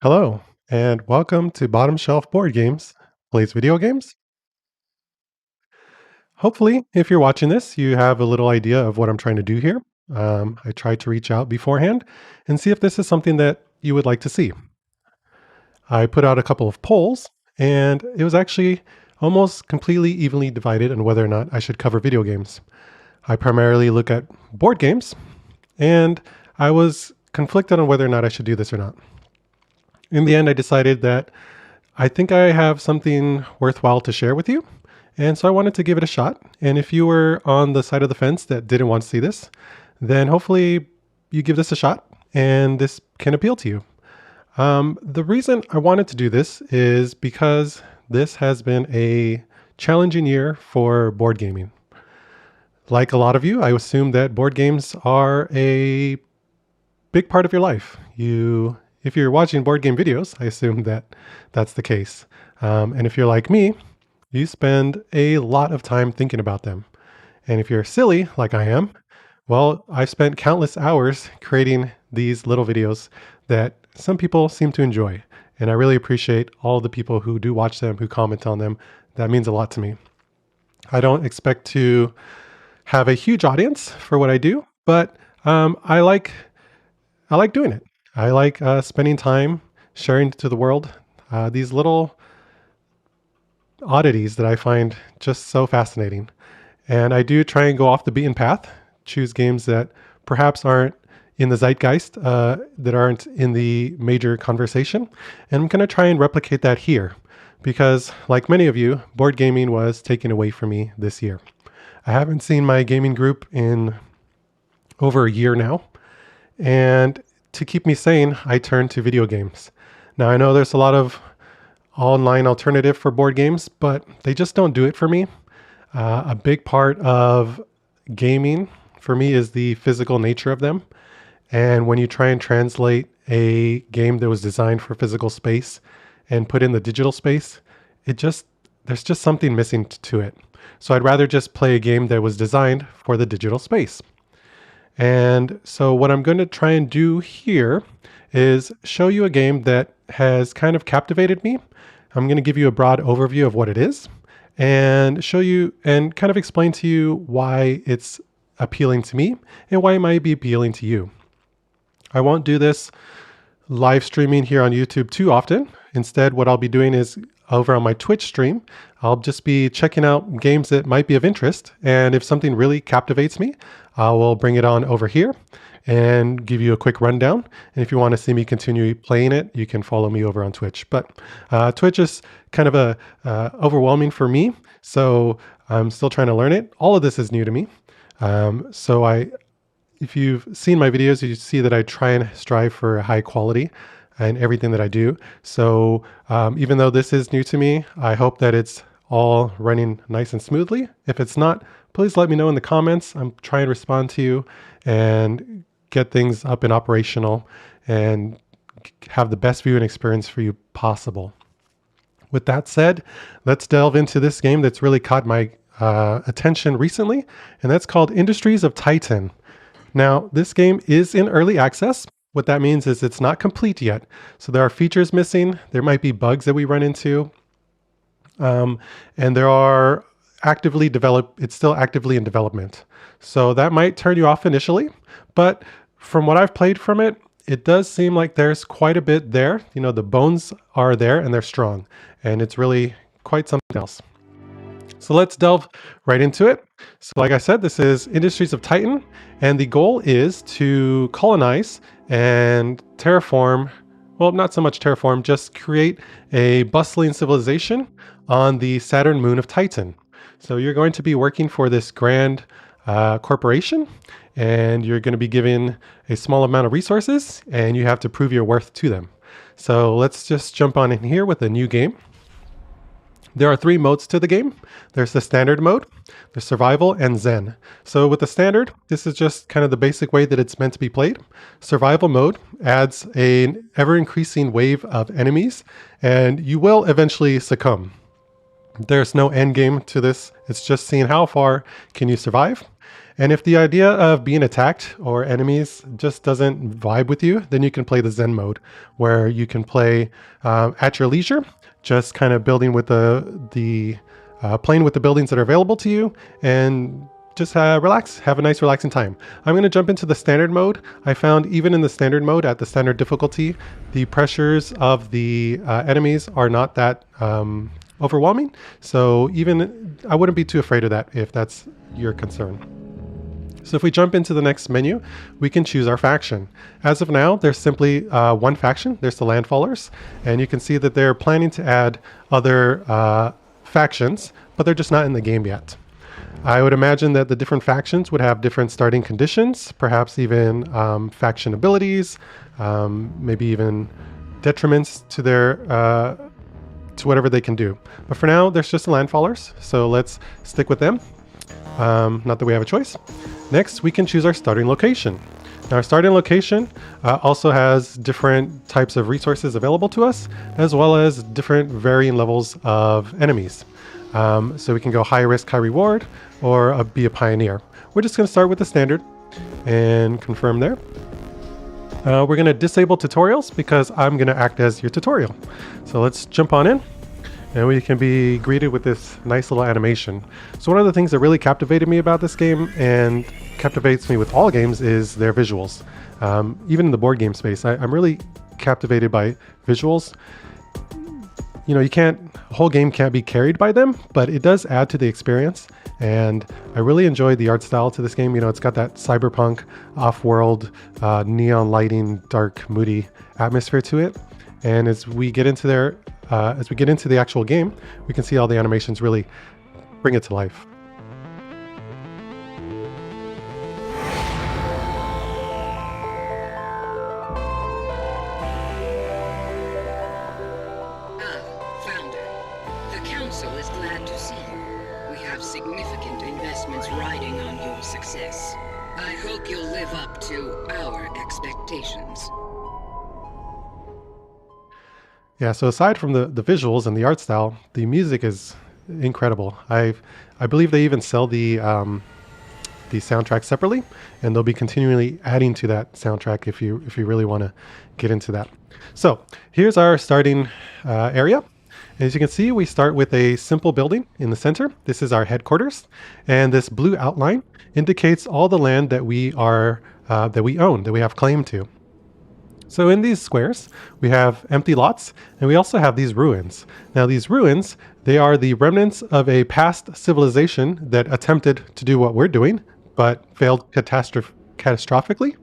Hello, and welcome to Bottom Shelf Board Games, plays video games. Hopefully, if you're watching this, you have a little idea of what I'm trying to do here. I tried to reach out beforehand and see if this is something that you would like to see. I put out a couple of polls, and it was actually almost completely evenly divided on whether or not I should cover video games. I primarily look at board games, and I was conflicted on whether or not I should do this or not. In the end, I decided that I think I have something worthwhile to share with you. And so I wanted to give it a shot. And if you were on the side of the fence that didn't want to see this, then hopefully you give this a shot and this can appeal to you. The reason I wanted to do this is because this has been a challenging year for board gaming. Like a lot of you, I assume that board games are a big part of your life. If you're watching board game videos, I assume that that's the case. And if you're like me, you spend a lot of time thinking about them. And if you're silly, like I am, well, I've spent countless hours creating these little videos that some people seem to enjoy. And I really appreciate all the people who do watch them, who comment on them. That means a lot to me. I don't expect to have a huge audience for what I do, but I like doing it. I like spending time sharing to the world these little oddities that I find just so fascinating. And I do try and go off the beaten path, choose games that perhaps aren't in the zeitgeist, that aren't in the major conversation. And I'm going to try and replicate that here because, like many of you, board gaming was taken away from me this year. I haven't seen my gaming group in over a year now. And to keep me sane, I turned to video games. Now, I know there's a lot of online alternative for board games, but they just don't do it for me. A big part of gaming for me is the physical nature of them. And when you try and translate a game that was designed for physical space and put in the digital space, there's just something missing to it. So I'd rather just play a game that was designed for the digital space. And so what I'm going to try and do here is show you a game that has kind of captivated me. I'm going to give you a broad overview of what it is and show you and kind of explain to you why it's appealing to me and why it might be appealing to you. I won't do this live streaming here on YouTube too often. Instead, what I'll be doing is over on my Twitch stream, I'll just be checking out games that might be of interest. And if something really captivates me, I will bring it on over here and give you a quick rundown. And if you want to see me continue playing it, you can follow me over on Twitch. But Twitch is kind of overwhelming for me. So I'm still trying to learn it. All of this is new to me. If you've seen my videos, you see that I try and strive for high quality in everything that I do. So even though this is new to me, I hope that it's all running nice and smoothly. If it's not, please let me know in the comments. I'm trying to respond to you and get things up and operational and have the best viewing experience for you possible. With that said, let's delve into this game that's really caught my attention recently, and that's called Industries of Titan. Now, this game is in early access. What that means is it's not complete yet. So there are features missing. There might be bugs that we run into. And there are it's still actively in development. So that might turn you off initially. But from what I've played from it, it does seem like there's quite a bit there. You know, the bones are there and they're strong. And it's really quite something else. So let's delve right into it. So like I said, this is Industries of Titan, and the goal is to colonize and terraform, well, not so much terraform, just create a bustling civilization on the Saturn moon of Titan. So you're going to be working for this grand corporation, and you're going to be given a small amount of resources, and you have to prove your worth to them. So let's just jump on in here with a new game. There are 3 modes to the game. There's the standard mode, the survival, and Zen. So with the standard, this is just kind of the basic way that it's meant to be played. Survival mode adds an ever-increasing wave of enemies, and you will eventually succumb. There's no end game to this. It's just seeing how far can you survive. And if the idea of being attacked or enemies just doesn't vibe with you, then you can play the Zen mode, where you can play at your leisure, just kind of building with playing with the buildings that are available to you, and just relax, have a nice relaxing time. I'm going to jump into the standard mode. I found even in the standard mode, at the standard difficulty, the pressures of the enemies are not that overwhelming. So even I wouldn't be too afraid of that if that's your concern. So if we jump into the next menu, we can choose our faction. As of now, there's simply one faction. There's the Landfallers, and you can see that they're planning to add other factions, but they're just not in the game yet. I would imagine that the different factions would have different starting conditions, perhaps even faction abilities, maybe even detriments to their to whatever they can do. But for now, there's just the Landfallers, so let's stick with them. Not that we have a choice. Next, we can choose our starting location. Now, our starting location also has different types of resources available to us, as well as different varying levels of enemies. So we can go high risk, high reward, or be a pioneer. We're just going to start with the standard and confirm there. We're going to disable tutorials because I'm going to act as your tutorial. So let's jump on in, and we can be greeted with this nice little animation. So one of the things that really captivated me about this game, and captivates me with all games, is their visuals. Even in the board game space, I'm really captivated by visuals. You know, a whole game can't be carried by them, but it does add to the experience. And I really enjoyed the art style to this game. You know, it's got that cyberpunk, off-world, neon lighting, dark, moody atmosphere to it. And as we get into the actual game, we can see all the animations really bring it to life. Significant investments riding on your success. I hope you'll live up to our expectations. Yeah, so aside from the visuals and the art style, the music is incredible. I believe they even sell the soundtrack separately, and they'll be continually adding to that soundtrack if you really want to get into that. So here's our starting area. As you can see, we start with a simple building in the center. This is our headquarters, and this blue outline indicates all the land that we own, that we have claim to. So in these squares, we have empty lots, and we also have these ruins. Now these ruins, they are the remnants of a past civilization that attempted to do what we're doing, but failed catastrophically.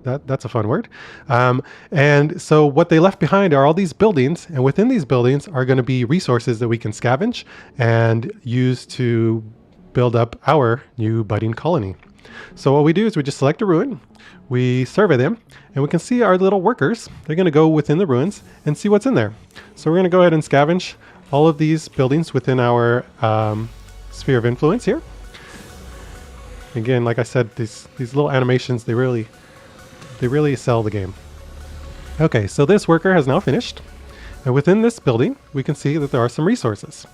That's a fun word. And so what they left behind are all these buildings, and within these buildings are going to be resources that we can scavenge and use to build up our new budding colony. So what we do is we just select a ruin, we survey them, and we can see our little workers. They're going to go within the ruins and see what's in there. So we're going to go ahead and scavenge all of these buildings within our sphere of influence here. Again, like I said, these little animations, they really sell the game. Okay, so this worker has now finished. And within this building, we can see that there are some resources.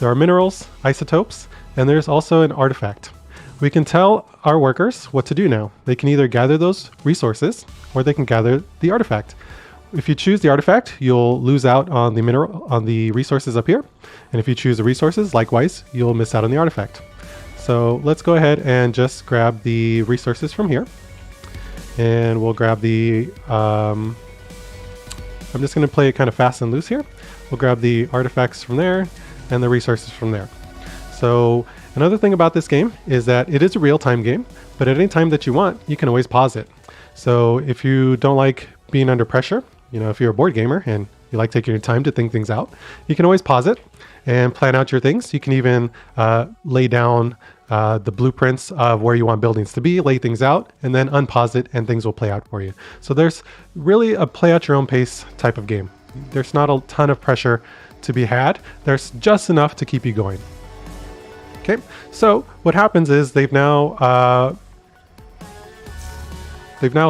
There are minerals, isotopes, and there's also an artifact. We can tell our workers what to do now. They can either gather those resources or they can gather the artifact. If you choose the artifact, you'll lose out on the resources up here. And if you choose the resources, likewise, you'll miss out on the artifact. So let's go ahead and just grab the resources from here. And we'll grab the, I'm just going to play it kind of fast and loose here. We'll grab the artifacts from there and the resources from there. So another thing about this game is that it is a real-time game, but at any time that you want, you can always pause it. So if you don't like being under pressure, you know, if you're a board gamer and you like taking your time to think things out, you can always pause it and plan out your things. You can even lay down the blueprints of where you want buildings to be, lay things out, and then unpause it and things will play out for you. So there's really a play at your own pace type of game. There's not a ton of pressure to be had. There's just enough to keep you going. Okay, so what happens is they've now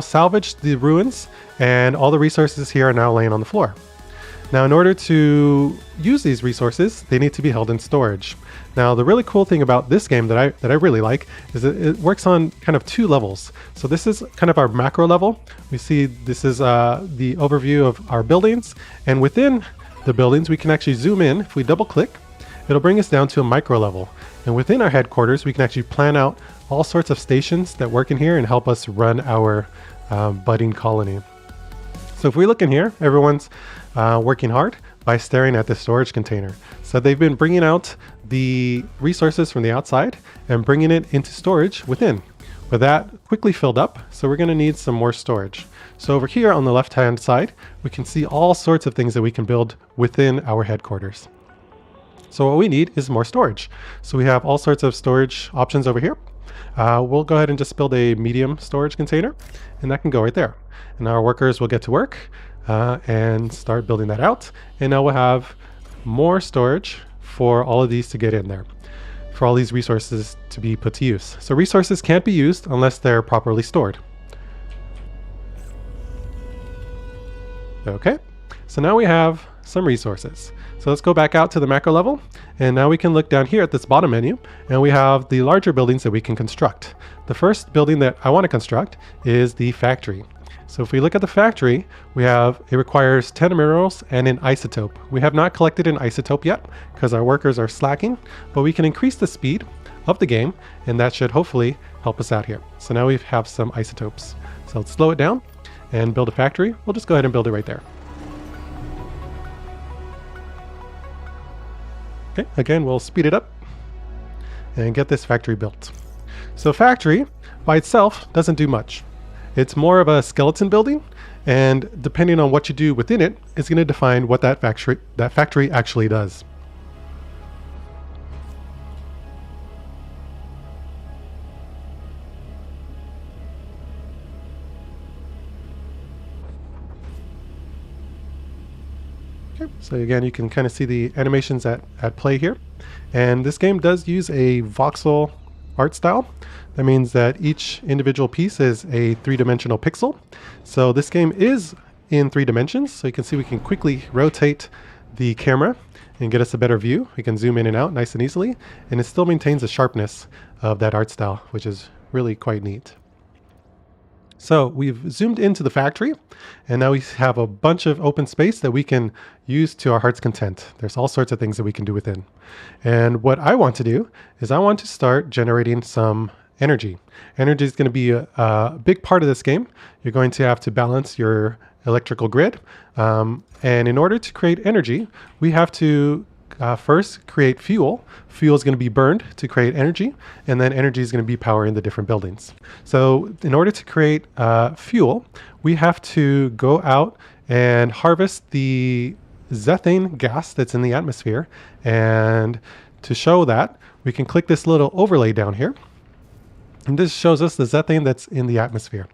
salvaged the ruins, and all the resources here are now laying on the floor. Now, in order to use these resources, they need to be held in storage. Now, the really cool thing about this game that I really like is that it works on kind of 2 levels. So this is kind of our macro level. We see this is the overview of our buildings, and within the buildings, we can actually zoom in. If we double click, it'll bring us down to a micro level. And within our headquarters, we can actually plan out all sorts of stations that work in here and help us run our budding colony. So if we look in here, everyone's working hard by staring at the storage container. So they've been bringing out the resources from the outside and bringing it into storage within. With that quickly filled up, so we're going to need some more storage. So over here on the left-hand side, we can see all sorts of things that we can build within our headquarters. So what we need is more storage. So we have all sorts of storage options over here. We'll go ahead and just build a medium storage container, and that can go right there. And our workers will get to work and start building that out. And now we'll have more storage for all of these to get in there, for all these resources to be put to use. So resources can't be used unless they're properly stored. Okay, so now we have some resources. So let's go back out to the macro level, and now we can look down here at this bottom menu, and we have the larger buildings that we can construct. The first building that I want to construct is the factory. So if we look at the factory, it requires 10 minerals and an isotope. We have not collected an isotope yet because our workers are slacking, but we can increase the speed of the game, and that should hopefully help us out here. So now we have some isotopes. So let's slow it down and build a factory. We'll just go ahead and build it right there. Okay, again, we'll speed it up and get this factory built. So factory by itself doesn't do much. It's more of a skeleton building, and depending on what you do within it, it's going to define what that factory actually does. Okay, so again, you can kind of see the animations at play here. And this game does use a voxel art style. That means that each individual piece is a 3-dimensional pixel. So this game is in 3 dimensions. So you can see we can quickly rotate the camera and get us a better view. We can zoom in and out nice and easily. And it still maintains the sharpness of that art style, which is really quite neat. So we've zoomed into the factory, and now we have a bunch of open space that we can use to our heart's content. There's all sorts of things that we can do within. And what I want to do is I want to start generating some energy. Energy is going to be a big part of this game. You're going to have to balance your electrical grid. And in order to create energy, we have to first create fuel. Fuel is going to be burned to create energy, and then energy is going to be powering the different buildings. So in order to create fuel, we have to go out and harvest the Zethane gas that's in the atmosphere. And to show that, we can click this little overlay down here. And this shows us the Zethane that's in the atmosphere.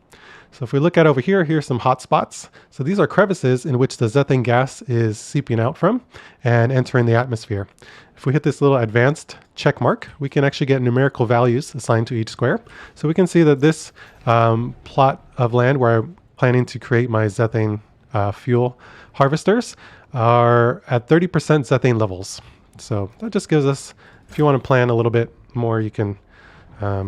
So if we look at over here, here's some hot spots. So these are crevices in which the Zethane gas is seeping out from and entering the atmosphere. If we hit this little advanced check mark, we can actually get numerical values assigned to each square. So we can see that this plot of land where I'm planning to create my Zethane fuel harvesters are at 30% Zethane levels. So that just gives us, if you want to plan a little bit more, you can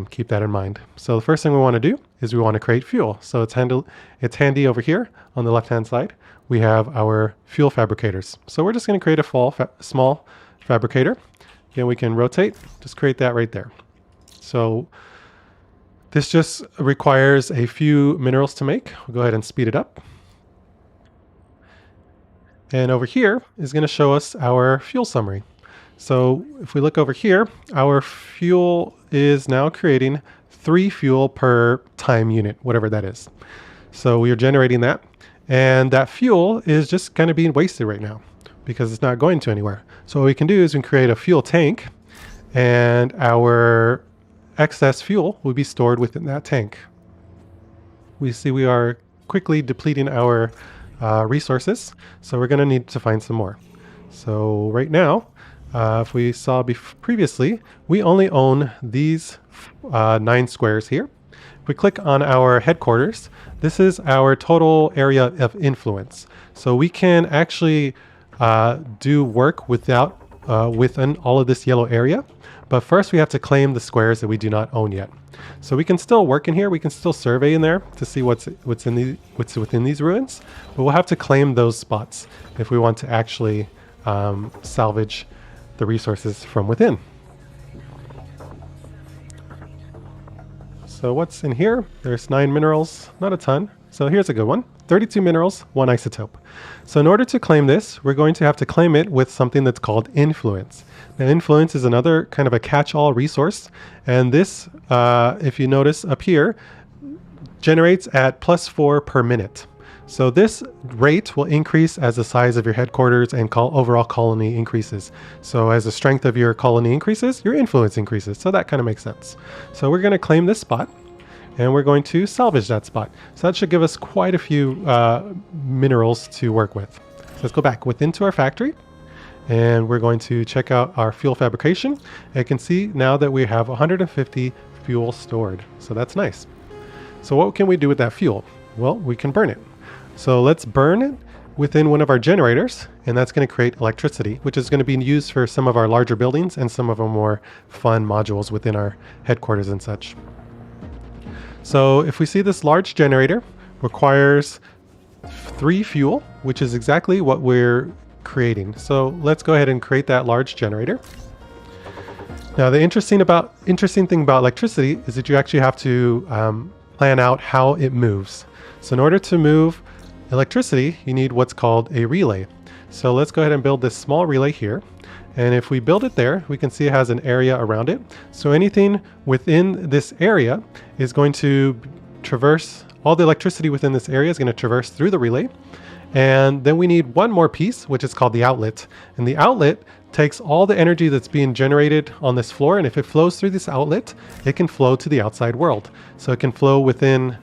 keep that in mind. So the first thing we want to do is we want to create fuel. So it's handy over here on the left-hand side. We have our fuel fabricators. So we're just going to create a small fabricator. Again, we can rotate, just create that right there. So this just requires a few minerals to make. We'll go ahead and speed it up. And over here is going to show us our fuel summary. So if we look over here, our fuel is now creating 3 fuel per time unit, whatever that is. So we are generating that, and that fuel is just kind of being wasted right now because it's not going to anywhere. So what we can do is we can create a fuel tank, and our excess fuel will be stored within that tank. We see we are quickly depleting our resources, so we're going to need to find some more. So right now, if we saw previously, we only own these 9 squares here. If we click on our headquarters, this is our total area of influence. So we can actually do work within all of this yellow area. But first we have to claim the squares that we do not own yet. So we can still work in here. We can still survey in there to see what's within these ruins. But we'll have to claim those spots if we want to actually salvage the resources from within. So what's in here? There's 9 minerals, not a ton. So here's a good one. 32 minerals, 1 isotope. So in order to claim this, we're going to have to claim it with something that's called influence. Now influence is another kind of a catch-all resource. And this, if you notice up here, generates at +4 per minute. So this rate will increase as the size of your headquarters and overall colony increases. So as the strength of your colony increases, your influence increases. So that kind of makes sense. So we're going to claim this spot and we're going to salvage that spot. So that should give us quite a few minerals to work with. So let's go back into our factory and we're going to check out our fuel fabrication. And you can see now that we have 150 fuel stored. So that's nice. So what can we do with that fuel? Well, we can burn it. So let's burn it within one of our generators, and that's going to create electricity, which is going to be used for some of our larger buildings and some of our more fun modules within our headquarters and such. So if we see this large generator requires 3 fuel, which is exactly what we're creating. So let's go ahead and create that large generator. Now the interesting thing about electricity is that you actually have to plan out how it moves. So in order to move electricity, you need what's called a relay. So let's go ahead and build this small relay here. And if we build it there, we can see it has an area around it. So anything within this area is going to traverse, all the electricity within this area is going to traverse through the relay. And then we need one more piece, which is called the outlet. And the outlet takes all the energy that's being generated on this floor. And if it flows through this outlet, it can flow to the outside world. So it can flow within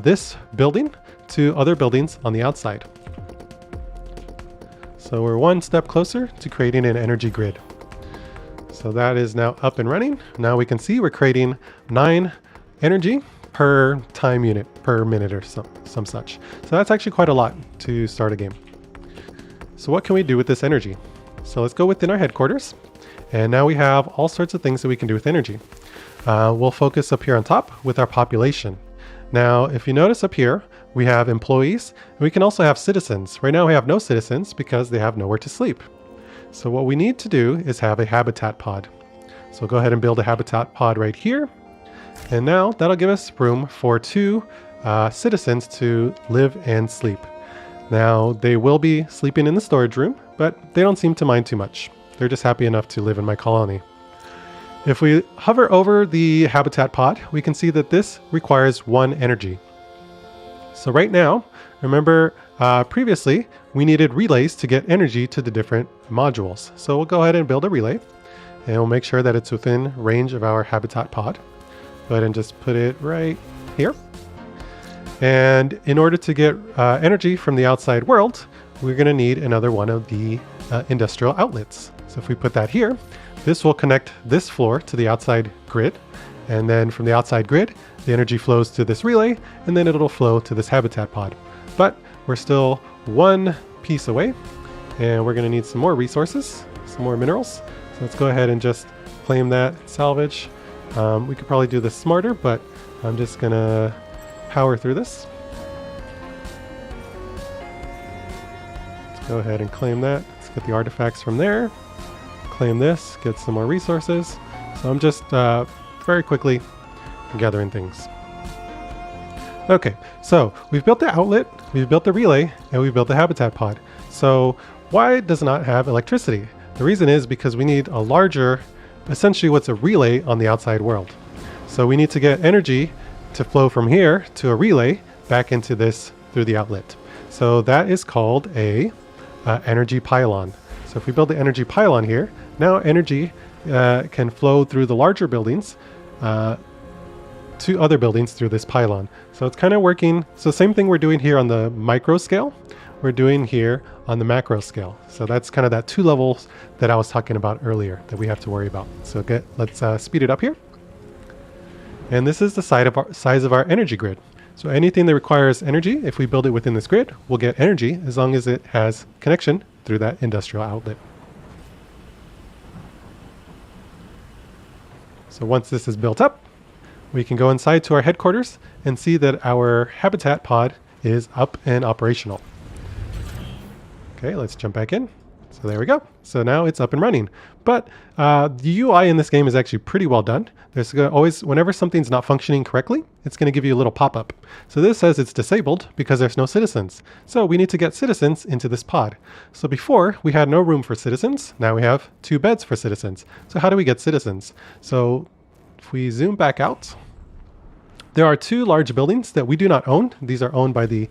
this building to other buildings on the outside. So we're one step closer to creating an energy grid. So that is now up and running. Now we can see we're creating 9 energy per time unit per minute or some such. So that's actually quite a lot to start a game. So what can we do with this energy? So let's go within our headquarters. And now we have all sorts of things that we can do with energy. We'll focus up here on top with our population. Now, if you notice up here, we have employees, and we can also have citizens. Right now we have no citizens because they have nowhere to sleep. So what we need to do is have a habitat pod. So go ahead and build a habitat pod right here. And now that'll give us room for 2 citizens to live and sleep. Now they will be sleeping in the storage room, but they don't seem to mind too much. They're just happy enough to live in my colony. If we hover over the habitat pod, we can see that this requires 1 energy. So right now, remember previously we needed relays to get energy to the different modules. So we'll go ahead and build a relay and we'll make sure that it's within range of our habitat pod. Go ahead and just put it right here. And in order to get energy from the outside world, we're going to need another one of the industrial outlets. So if we put that here, this will connect this floor to the outside grid. And then from the outside grid, the energy flows to this relay, and then it'll flow to this habitat pod. But we're still 1 piece away, and we're going to need some more resources, some more minerals. So let's go ahead and just claim that salvage. We could probably do this smarter, but I'm just going to power through this. Let's go ahead and claim that. Let's get the artifacts from there. Claim this, get some more resources. So I'm just very quickly gathering things. Okay, so we've built the outlet, we've built the relay, and we've built the habitat pod. So why does it not have electricity? The reason is because we need a larger, essentially what's a relay on the outside world. So we need to get energy to flow from here to a relay back into this through the outlet. So that is called a energy pylon. So if we build the energy pylon here, now energy can flow through the larger buildings to other buildings through this pylon. So it's kind of working. So same thing we're doing here on the micro scale, we're doing here on the macro scale. So that's kind of that 2 levels that I was talking about earlier that we have to worry about. So let's speed it up here. And this is the size of our energy grid. So anything that requires energy, if we build it within this grid, will get energy as long as it has connection through that industrial outlet. So once this is built up, we can go inside to our headquarters and see that our habitat pod is up and operational. Okay, let's jump back in. So there we go. So now it's up and running. But the UI in this game is actually pretty well done. There's always, whenever something's not functioning correctly, it's going to give you a little pop-up. So this says it's disabled because there's no citizens. So we need to get citizens into this pod. So before we had no room for citizens. Now we have 2 beds for citizens. So how do we get citizens? So if we zoom back out, there are 2 large buildings that we do not own. These are owned by the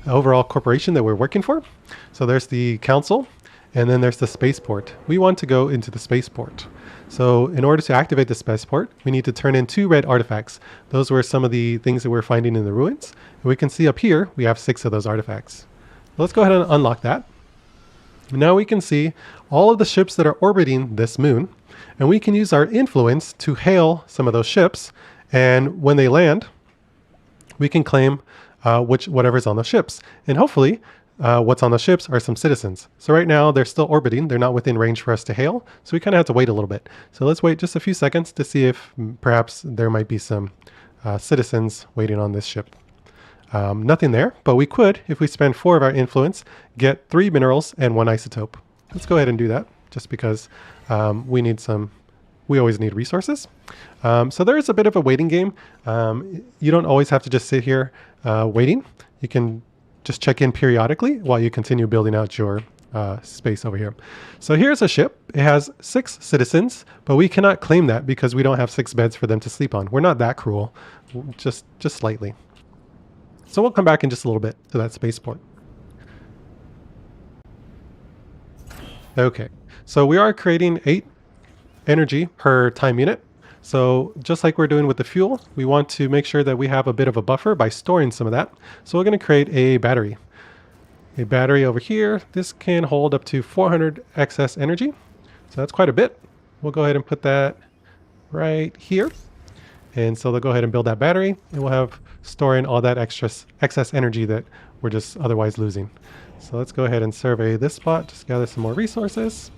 overall corporation that we're working for. So there's the council, and then there's the spaceport. We want to go into the spaceport. So in order to activate the spaceport, we need to turn in 2 red artifacts. Those were some of the things that we're finding in the ruins. And we can see up here, we have 6 of those artifacts. Let's go ahead and unlock that. Now we can see all of the ships that are orbiting this moon, and we can use our influence to hail some of those ships. And when they land, we can claim whatever's on the ships. And hopefully, what's on the ships are some citizens. So right now, they're still orbiting. They're not within range for us to hail. So we kind of have to wait a little bit. So let's wait just a few seconds to see if perhaps there might be some citizens waiting on this ship. Nothing there, but we could, if we spend 4 of our influence, get 3 minerals and 1 isotope. Let's go ahead and do that, just because we always need resources. So there is a bit of a waiting game. You don't always have to just sit here waiting. You can just check in periodically while you continue building out your space over here. So here's a ship. It has 6 citizens, but we cannot claim that because we don't have 6 beds for them to sleep on. We're not that cruel, just slightly. So we'll come back in just a little bit to that spaceport. Okay, so we are creating 8 energy per time unit. So just like we're doing with the fuel, we want to make sure that we have a bit of a buffer by storing some of that. So we're going to create a battery. A battery over here. This can hold up to 400 excess energy. So that's quite a bit. We'll go ahead and put that right here. And so they'll go ahead and build that battery, and we'll have storing all that excess energy that we're just otherwise losing. So let's go ahead and survey this spot, just gather some more resources.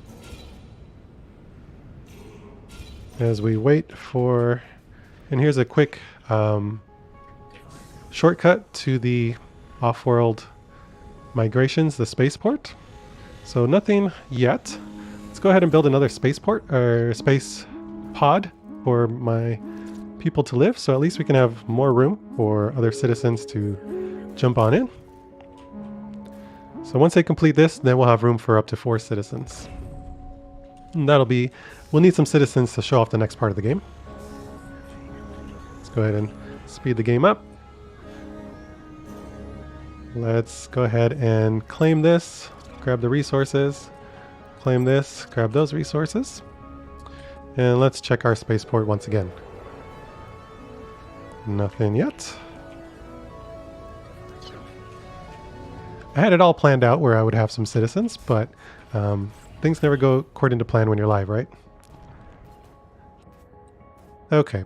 As we wait for, and here's a quick shortcut to the off-world migrations, the spaceport. So nothing yet. Let's go ahead and build another spaceport or space pod for my people to live. So at least we can have more room for other citizens to jump on in. So once they complete this, then we'll have room for up to 4 citizens. And we'll need some citizens to show off the next part of the game. Let's go ahead and speed the game up. Let's go ahead and claim this, grab the resources, claim this, grab those resources. And let's check our spaceport once again. Nothing yet. I had it all planned out where I would have some citizens, but things never go according to plan when you're live, right? Okay.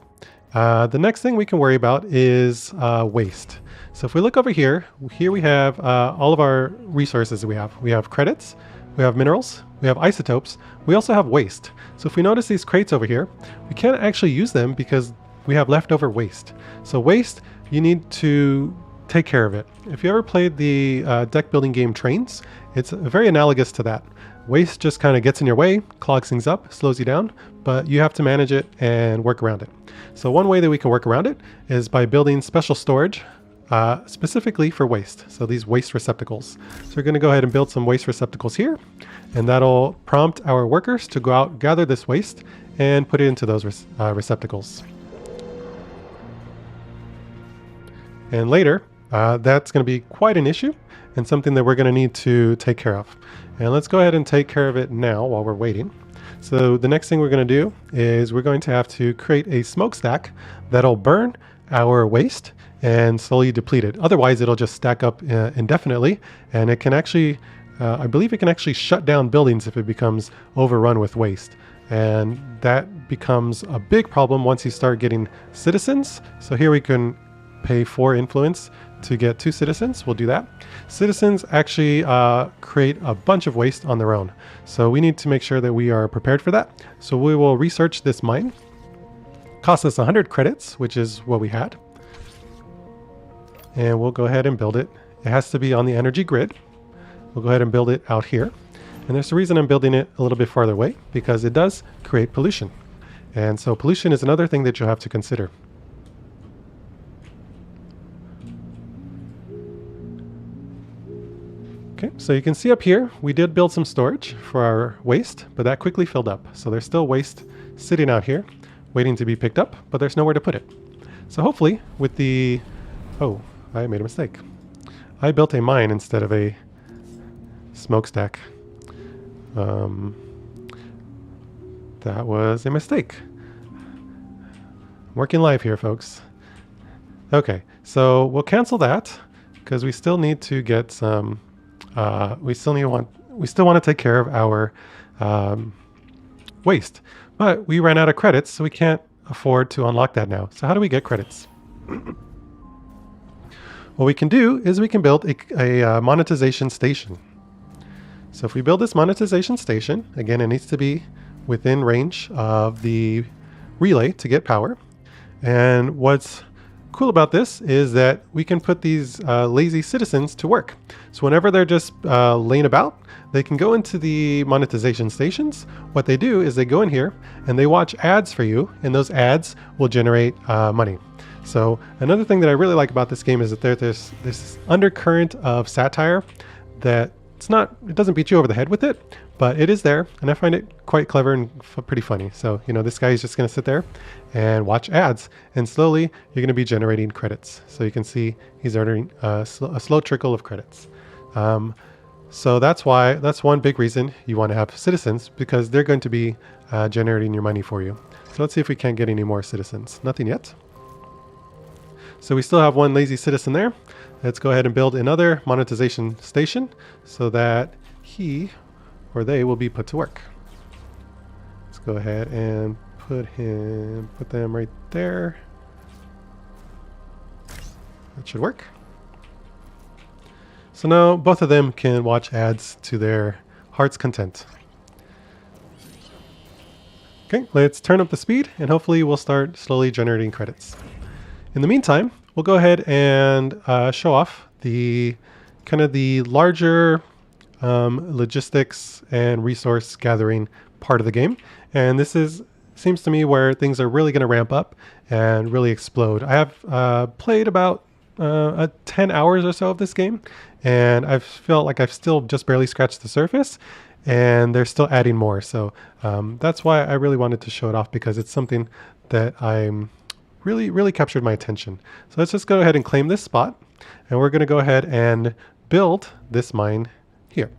The next thing we can worry about is waste. So if we look over here we have all of our resources that we have. We have credits, we have minerals, we have isotopes, we also have waste. So if we notice these crates over here, we can't actually use them because we have leftover waste. So waste, you need to take care of it. If you ever played the deck building game Trains, it's very analogous to that. Waste just kind of gets in your way, clogs things up, slows you down, but you have to manage it and work around it. So one way that we can work around it is by building special storage specifically for waste. So these waste receptacles. So we're going to go ahead and build some waste receptacles here, and that'll prompt our workers to go out, gather this waste, and put it into those receptacles. And later, that's going to be quite an issue and something that we're going to need to take care of. And let's go ahead and take care of it now while we're waiting. So the next thing we're going to do is we're going to have to create a smokestack that'll burn our waste and slowly deplete it. Otherwise, it'll just stack up indefinitely, and it can actually, I believe it can actually shut down buildings if it becomes overrun with waste. And that becomes a big problem once you start getting citizens. So here we can pay 4 influence to get 2 citizens. We'll do that. Citizens actually create a bunch of waste on their own. So we need to make sure that we are prepared for that. So we will research this mine. Cost us 100 credits, which is what we had. And we'll go ahead and build it. It has to be on the energy grid. We'll go ahead and build it out here. And there's a reason I'm building it a little bit farther away, because it does create pollution. And so pollution is another thing that you'll have to consider. Okay, so you can see up here, we did build some storage for our waste, but that quickly filled up. So there's still waste sitting out here, waiting to be picked up, but there's nowhere to put it. So hopefully with the... Oh, I made a mistake. I built a mine instead of a smokestack. That was a mistake. I'm working live here, folks. Okay, so we'll cancel that because we still need to get some. We still want to take care of our waste, but we ran out of credits, so we can't afford to unlock that now. So how do we get credits? What we can do is we can build a monetization station. So if we build this monetization station, again, it needs to be within range of the relay to get power. And what's cool about this is that we can put these lazy citizens to work. So whenever they're just laying about, they can go into the monetization stations. What they do is they go in here and they watch ads for you, and those ads will generate money. So another thing that I really like about this game is that there's this undercurrent of satire that it doesn't beat you over the head with it, but it is there, and I find it quite clever and pretty funny. So, you know, this guy is just going to sit there and watch ads, and slowly you're going to be generating credits. So you can see he's earning a slow trickle of credits. So that's one big reason you want to have citizens, because they're going to be generating your money for you. So let's see if we can't get any more citizens. Nothing yet. So we still have one lazy citizen there. Let's go ahead and build another monetization station so that he or they will be put to work. Let's go ahead and put them right there. That should work. So now both of them can watch ads to their heart's content. Okay, let's turn up the speed and hopefully we'll start slowly generating credits. In the meantime, we'll go ahead and show off the kind of the larger logistics and resource gathering part of the game. And this seems to me where things are really going to ramp up and really explode. I have played about 10 hours or so of this game, and I felt like I've still just barely scratched the surface, and they're still adding more. So that's why I really wanted to show it off, because it's something that I'm really captured my attention. So let's just go ahead and claim this spot, and we're going to go ahead and build this mine here.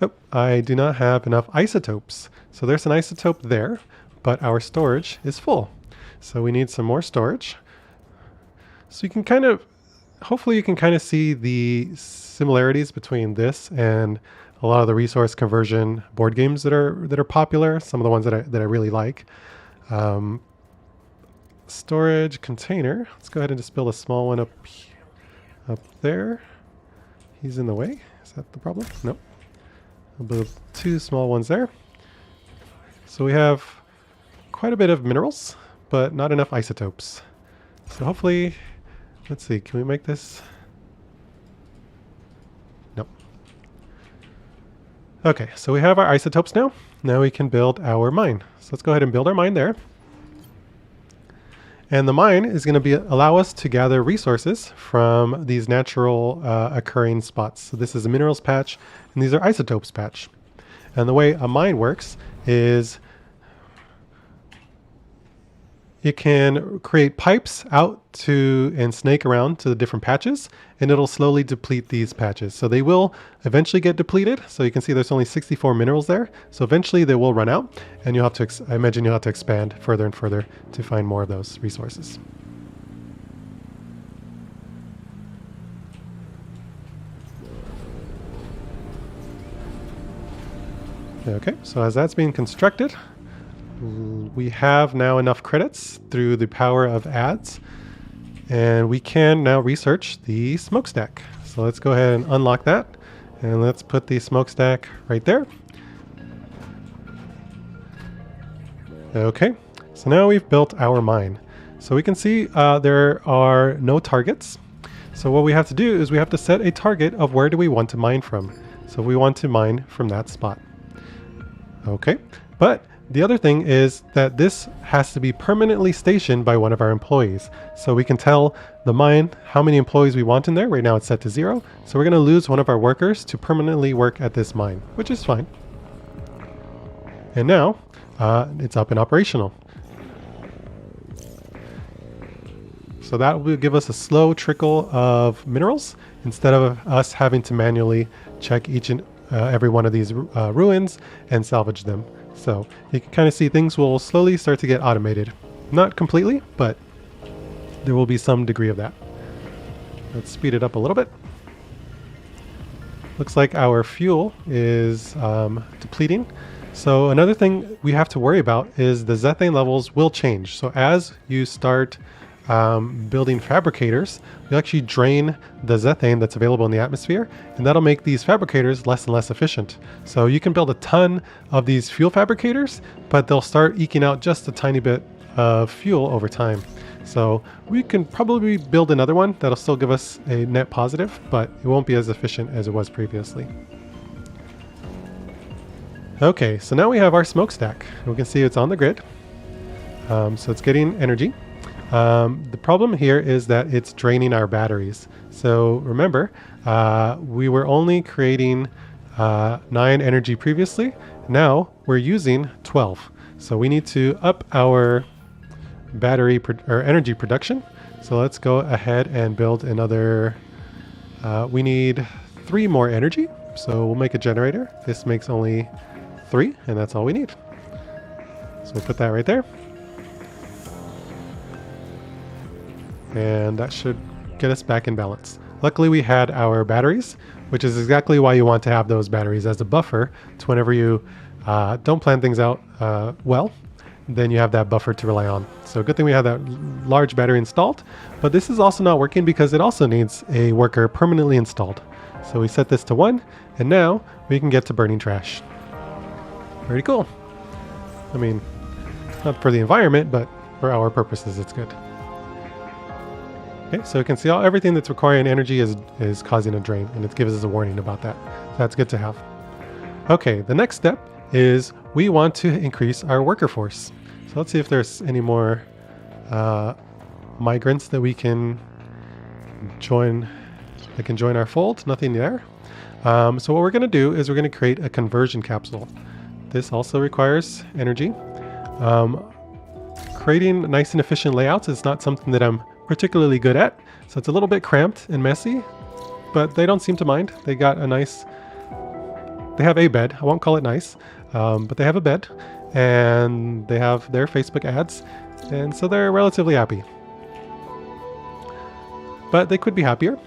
Oh, I do not have enough isotopes. So there's an isotope there, but our storage is full. So we need some more storage. So you can hopefully you can kind of see the similarities between this and a lot of the resource conversion board games that are popular. Some of the ones that I really like. Storage container. Let's go ahead and just build a small one up there. He's in the way. Is that the problem? Nope. I'll build 2 small ones there. So we have quite a bit of minerals, but not enough isotopes. So hopefully, let's see, can we make this? Nope. Okay, so we have our isotopes now. Now we can build our mine. So let's go ahead and build our mine there. And the mine is going to allow us to gather resources from these natural occurring spots. So this is a minerals patch, and these are isotopes patch. And the way a mine works is it can create pipes out to and snake around to the different patches, and it'll slowly deplete these patches. So they will eventually get depleted. So you can see there's only 64 minerals there. So eventually they will run out, and you'll have to, I imagine you'll have to expand further and further to find more of those resources. Okay, so as that's being constructed, we have now enough credits through the power of ads, And we can now research the smokestack. So let's go ahead and unlock that. And let's put the smokestack right there. Okay, so now we've built our mine. So we can see there are no targets. So what we have to do is we have to set a target of where do we want to mine from. So we want to mine from that spot. Okay, but the other thing is that this has to be permanently stationed by one of our employees. So we can tell the mine how many employees we want in there. Right now it's set to 0. So we're going to lose one of our workers to permanently work at this mine, which is fine. And now it's up and operational. So that will give us a slow trickle of minerals instead of us having to manually check each and every one of these ruins and salvage them. So you can kind of see things will slowly start to get automated. Not completely, but there will be some degree of that. Let's speed it up a little bit. Looks like our fuel is depleting. So another thing we have to worry about is the Zethane levels will change. So as you start building fabricators, you actually drain the Zethane that's available in the atmosphere, and that'll make these fabricators less and less efficient. So you can build a ton of these fuel fabricators, but they'll start eking out just a tiny bit of fuel over time. So we can probably build another one that'll still give us a net positive, but it won't be as efficient as it was previously. Okay, so now we have our smokestack. We can see it's on the grid. So it's getting energy. The problem here is that it's draining our batteries. So remember, we were only creating 9 energy previously. Now we're using 12. So we need to up our battery or energy production. So let's go ahead and build another. We need 3 more energy. So we'll make a generator. This makes only 3, and that's all we need. So we'll put that right there. And that should get us back in balance. Luckily we had our batteries, which is exactly why you want to have those batteries as a buffer to whenever you don't plan things out well, then you have that buffer to rely on. So good thing we have that large battery installed, but this is also not working because it also needs a worker permanently installed. So we set this to 1, and now we can get to burning trash. Pretty cool. I mean, not for the environment, but for our purposes it's good. Okay, so you can see everything that's requiring energy is causing a drain, and it gives us a warning about that. So that's good to have. Okay, the next step is we want to increase our worker force. So let's see if there's any more migrants that we can join. That can join our fold. Nothing there. So what we're going to do is we're going to create a conversion capsule. This also requires energy. Creating nice and efficient layouts is not something that I'm particularly good at, so it's a little bit cramped and messy, but they don't seem to mind. They got a nice, they have a bed. I won't call it nice, but they have a bed, and they have their Facebook ads, and so they're relatively happy. But they could be happier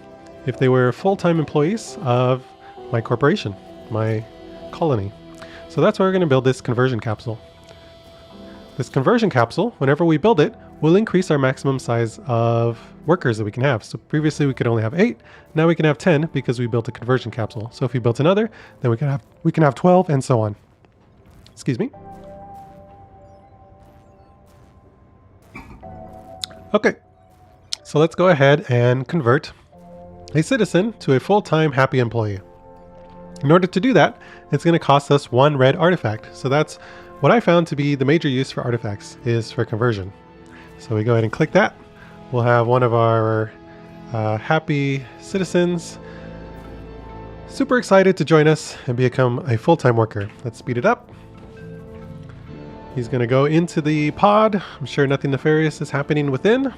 if they were full-time employees of my corporation, my colony. So that's why we're going to build this conversion capsule. This conversion capsule, whenever we build it, will increase our maximum size of workers that we can have. So previously we could only have 8, now we can have 10 because we built a conversion capsule. So if we built another, then we can have 12 and so on. Excuse me. Okay, so let's go ahead and convert a citizen to a full-time happy employee. In order to do that, it's going to cost us 1 red artifact. So that's what I found to be the major use for artifacts, is for conversion. So we go ahead and click that. We'll have one of our happy citizens super excited to join us and become a full-time worker. Let's speed it up. He's going to go into the pod. I'm sure nothing nefarious is happening within.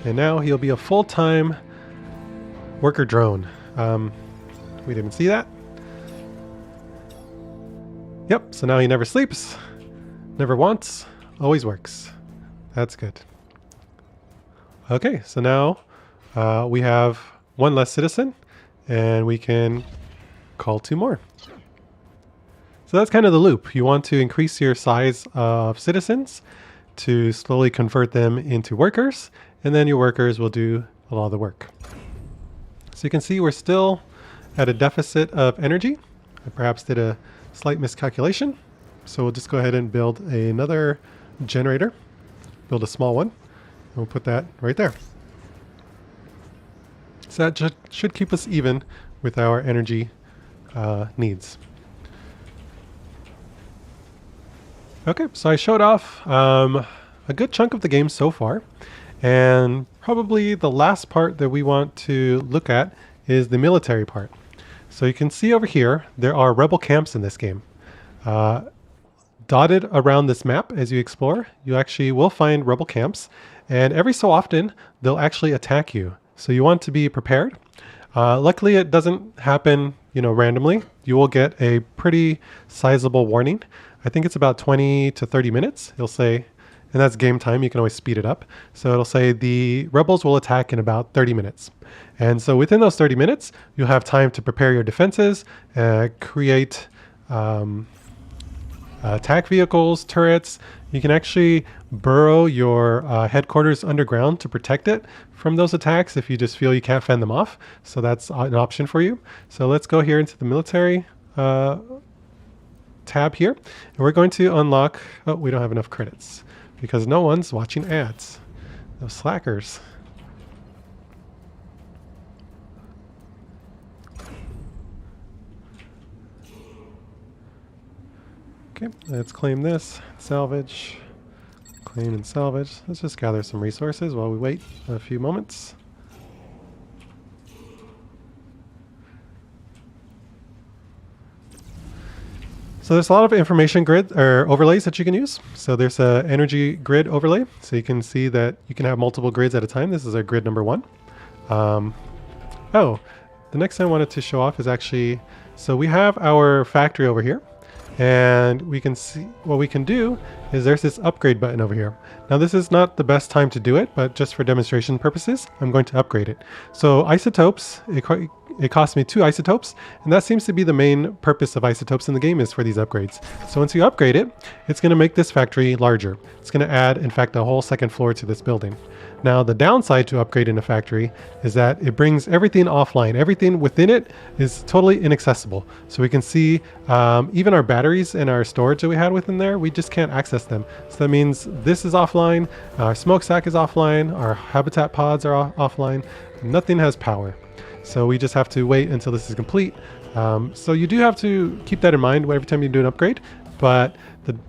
And now he'll be a full-time worker drone. We didn't see that. Yep, so now he never sleeps, never wants, always works. That's good. Okay, so now we have 1 less citizen, and we can call 2 more. So that's kind of the loop. You want to increase your size of citizens to slowly convert them into workers, and then your workers will do a lot of the work. So you can see we're still at a deficit of energy. I perhaps did a slight miscalculation. So we'll just go ahead and build another generator, build a small one, and we'll put that right there. So that should keep us even with our energy needs. Okay, so I showed off a good chunk of the game so far, and probably the last part that we want to look at is the military part. So you can see over here, there are rebel camps in this game. Dotted around this map as you explore, you actually will find rebel camps, and every so often they'll actually attack you. So you want to be prepared. Luckily, it doesn't happen, randomly. You will get a pretty sizable warning. I think it's about 20 to 30 minutes. It'll say, and that's game time. You can always speed it up. So it'll say the rebels will attack in about 30 minutes. And so within those 30 minutes, you'll have time to prepare your defenses, create attack vehicles, turrets. You can actually burrow your headquarters underground to protect it from those attacks if you just feel you can't fend them off. So that's an option for you. So let's go here into the military tab here, and we're going to unlock, oh, we don't have enough credits because no one's watching ads. Those slackers. Okay, let's claim this, salvage, claim and salvage. Let's just gather some resources while we wait a few moments. So there's a lot of information grid or overlays that you can use. So there's a energy grid overlay. So you can see that you can have multiple grids at a time. This is our grid number 1. The next thing I wanted to show off is actually, so we have our factory over here, and we can see what we can do is there's this upgrade button over here. Now this is not the best time to do it, but just for demonstration purposes, I'm going to upgrade it. So isotopes, it cost me 2 isotopes, and that seems to be the main purpose of isotopes in the game, is for these upgrades. So once you upgrade it, it's going to make this factory larger. It's going to add, in fact, a whole second floor to this building. Now the downside to upgrading a factory is that it brings everything offline. Everything within it is totally inaccessible. So we can see even our batteries and our storage that we had within there, we just can't access them. So that means this is offline, our smokestack is offline, our habitat pods are offline, nothing has power. So we just have to wait until this is complete. So you do have to keep that in mind every time you do an upgrade, but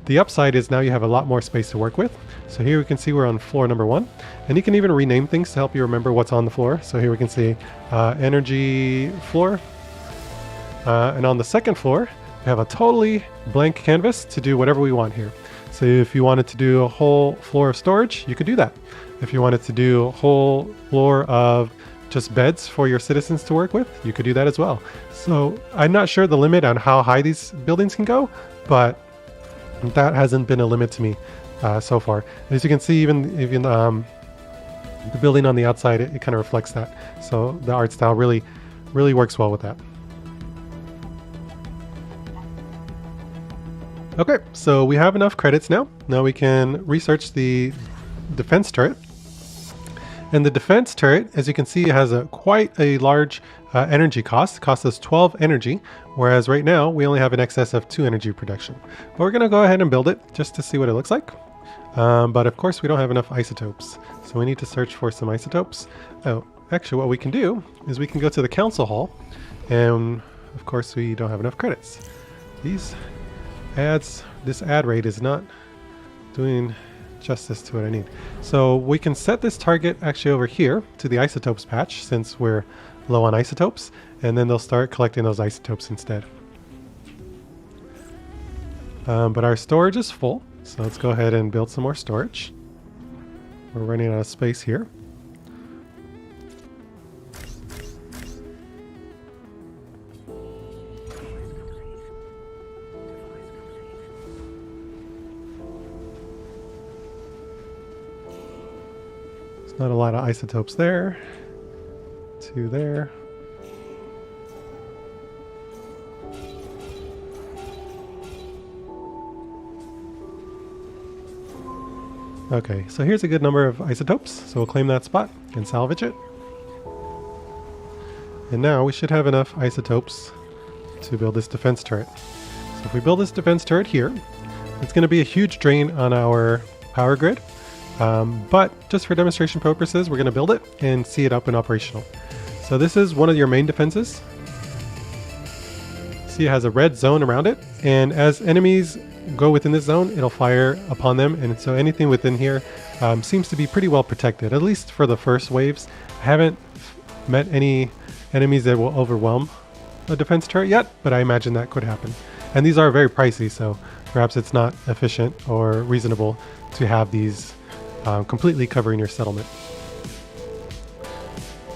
the upside is now you have a lot more space to work with. So here we can see we're on floor number 1, and you can even rename things to help you remember what's on the floor. So here we can see energy floor, and on the second floor we have a totally blank canvas to do whatever we want here. So if you wanted to do a whole floor of storage, you could do that. If you wanted to do a whole floor of just beds for your citizens to work with, you could do that as well. So I'm not sure the limit on how high these buildings can go, but that hasn't been a limit to me so far. As you can see, even the building on the outside, it kind of reflects that. So the art style really works well with that. Okay, so we have enough credits now. Now we can research the defense turret. And the defense turret, as you can see, has quite a large energy cost. It costs us 12 energy, whereas right now we only have an excess of 2 energy production. But we're going to go ahead and build it just to see what it looks like. But of course we don't have enough isotopes, so we need to search for some isotopes. Oh, actually what we can do is we can go to the council hall, and of course we don't have enough credits. These ads, this ad rate is not doing justice to what I need. So we can set this target actually over here to the isotopes patch, since we're low on isotopes, and then they'll start collecting those isotopes instead. But our storage is full, so let's go ahead and build some more storage. We're running out of space here. Not a lot of isotopes there. 2 there. Okay, so here's a good number of isotopes, so we'll claim that spot and salvage it. And now we should have enough isotopes to build this defense turret. So if we build this defense turret here, it's going to be a huge drain on our power grid, but just for demonstration purposes, we're going to build it and see it up and operational. So this is one of your main defenses. See, it has a red zone around it, and as enemies go within this zone, it'll fire upon them, and so anything within here seems to be pretty well protected, at least for the first waves. I haven't met any enemies that will overwhelm a defense turret yet, but I imagine that could happen. And these are very pricey, so perhaps it's not efficient or reasonable to have these completely covering your settlement.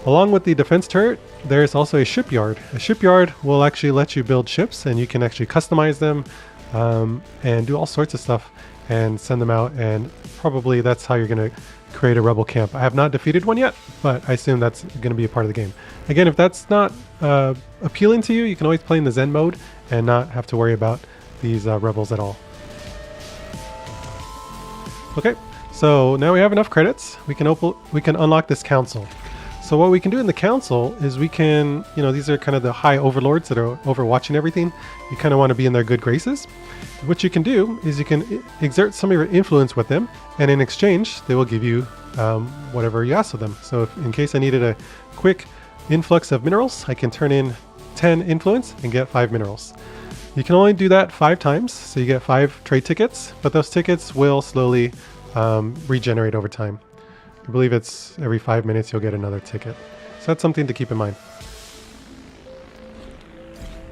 Along with the defense turret, there's also a shipyard. A shipyard will actually let you build ships, and you can actually customize them and do all sorts of stuff and send them out, and probably that's how you're going to create a rebel camp. I have not defeated one yet, but I assume that's going to be a part of the game. Again, if that's not appealing to you, you can always play in the Zen mode and not have to worry about these rebels at all. Okay, so now we have enough credits. We can unlock this council. So what we can do in the council is we can, these are kind of the high overlords that are overwatching everything. You kind of want to be in their good graces. What you can do is you can exert some of your influence with them, and in exchange, they will give you whatever you ask of them. So if, in case I needed a quick influx of minerals, I can turn in 10 influence and get 5 minerals. You can only do that 5 times, so you get 5 trade tickets, but those tickets will slowly regenerate over time. I believe it's every 5 minutes you'll get another ticket. So that's something to keep in mind.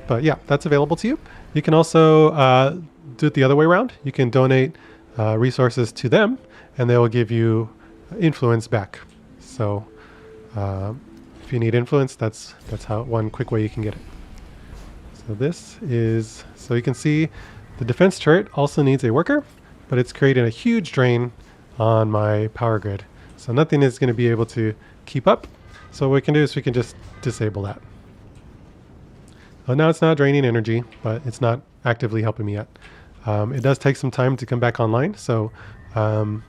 But yeah, that's available to you. You can also do it the other way around. You can donate resources to them, and they will give you influence back. So if you need influence, that's how one quick way you can get it. So you can see the defense turret also needs a worker, but it's creating a huge drain on my power grid. So nothing is going to be able to keep up. So what we can do is we can just disable that. Well, now it's not draining energy, but it's not actively helping me yet. It does take some time to come back online. So, but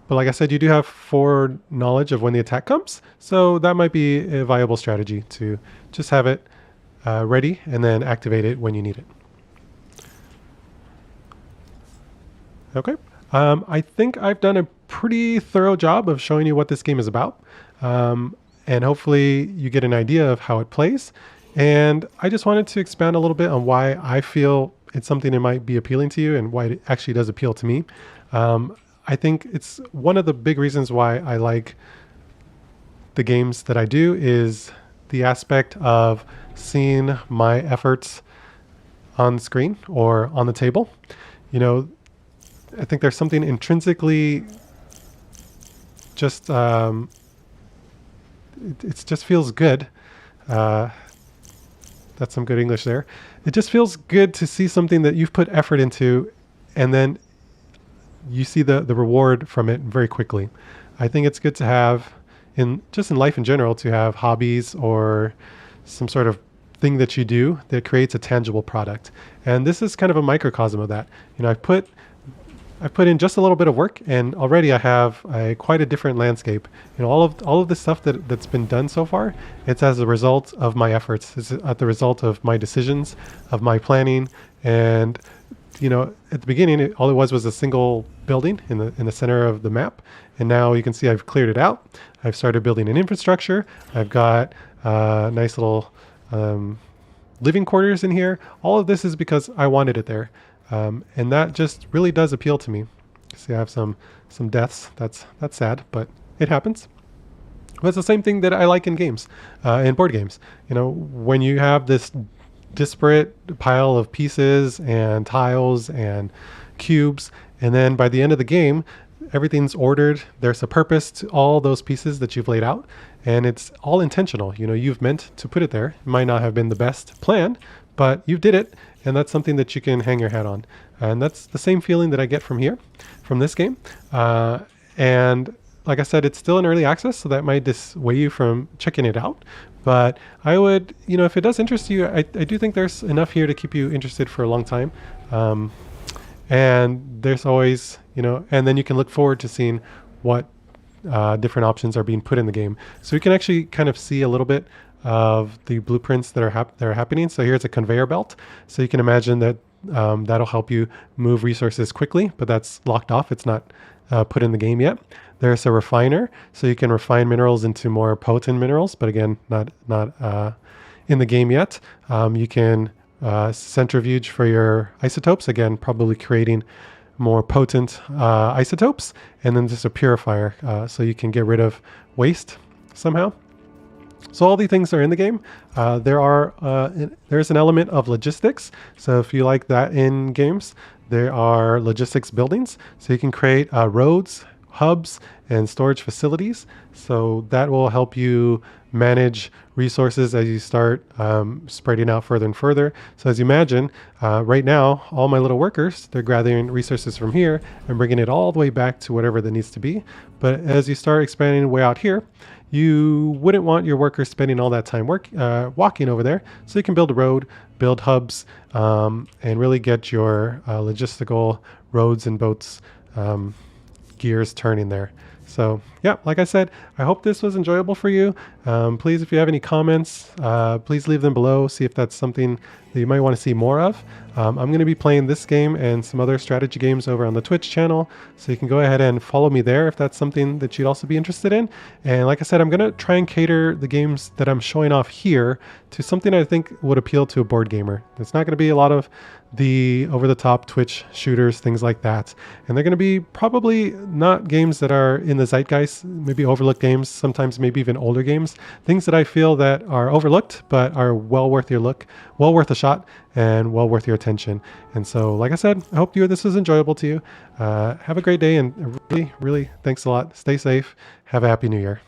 like I said, you do have foreknowledge of when the attack comes. So that might be a viable strategy to just have it ready and then activate it when you need it. Okay. I think I've done a pretty thorough job of showing you what this game is about. And hopefully you get an idea of how it plays. And I just wanted to expand a little bit on why I feel it's something that might be appealing to you and why it actually does appeal to me. I think it's one of the big reasons why I like the games that I do is the aspect of seeing my efforts on screen or on the table. I think there's something intrinsically just, it just feels good. That's some good English there. It just feels good to see something that you've put effort into and then you see the reward from it very quickly. I think it's good to have in life in general to have hobbies or some sort of thing that you do that creates a tangible product. And this is kind of a microcosm of that. I've put in just a little bit of work, and already I have quite a different landscape. All of the stuff that's been done so far, it's as a result of my efforts. It's at the result of my decisions, of my planning, and at the beginning, all it was a single building in the center of the map, and now you can see I've cleared it out. I've started building an infrastructure. I've got nice little living quarters in here. All of this is because I wanted it there. And that just really does appeal to me. See, I have some deaths. That's sad, but it happens. But it's the same thing that I like in games, in board games. When you have this disparate pile of pieces and tiles and cubes, and then by the end of the game, everything's ordered. There's a purpose to all those pieces that you've laid out, and it's all intentional. You've meant to put it there. It might not have been the best plan, but you did it. And that's something that you can hang your hat on. And that's the same feeling that I get from this game. And like I said, it's still in early access, so that might dissuade you from checking it out. But I would, if it does interest you, I do think there's enough here to keep you interested for a long time. And there's always, and then you can look forward to seeing what different options are being put in the game. So you can actually kind of see a little bit of the blueprints that are happening. So here's a conveyor belt. So you can imagine that that'll help you move resources quickly, but that's locked off. It's not put in the game yet. There's a refiner, so you can refine minerals into more potent minerals, but again, not in the game yet. You can centrifuge for your isotopes, again, probably creating more potent isotopes, and then just a purifier, so you can get rid of waste somehow. So all these things are in the game. There's an element of logistics. So if you like that in games, there are logistics buildings. So you can create roads, hubs, and storage facilities. So that will help you manage resources as you start spreading out further and further. So as you imagine, right now, all my little workers, they're gathering resources from here and bringing it all the way back to whatever that needs to be. But as you start expanding way out here, you wouldn't want your workers spending all that time walking over there. So you can build a road, build hubs, and really get your logistical roads and boats gears turning there. So yeah, like I said, I hope this was enjoyable for you. Please, if you have any comments, please leave them below. See if that's something that you might want to see more of. I'm going to be playing this game and some other strategy games over on the Twitch channel. So you can go ahead and follow me there if that's something that you'd also be interested in. And like I said, I'm going to try and cater the games that I'm showing off here to something I think would appeal to a board gamer. It's not going to be a lot of the over-the-top Twitch shooters, things like that. And they're going to be probably not games that are in the zeitgeist, maybe overlooked games, sometimes maybe even older games, things that I feel that are overlooked but are well worth your look, well worth a shot, and well worth your attention. And so, like I said, I hope this was enjoyable to you. Have a great day, and really, really thanks a lot. Stay safe. Have a happy new year.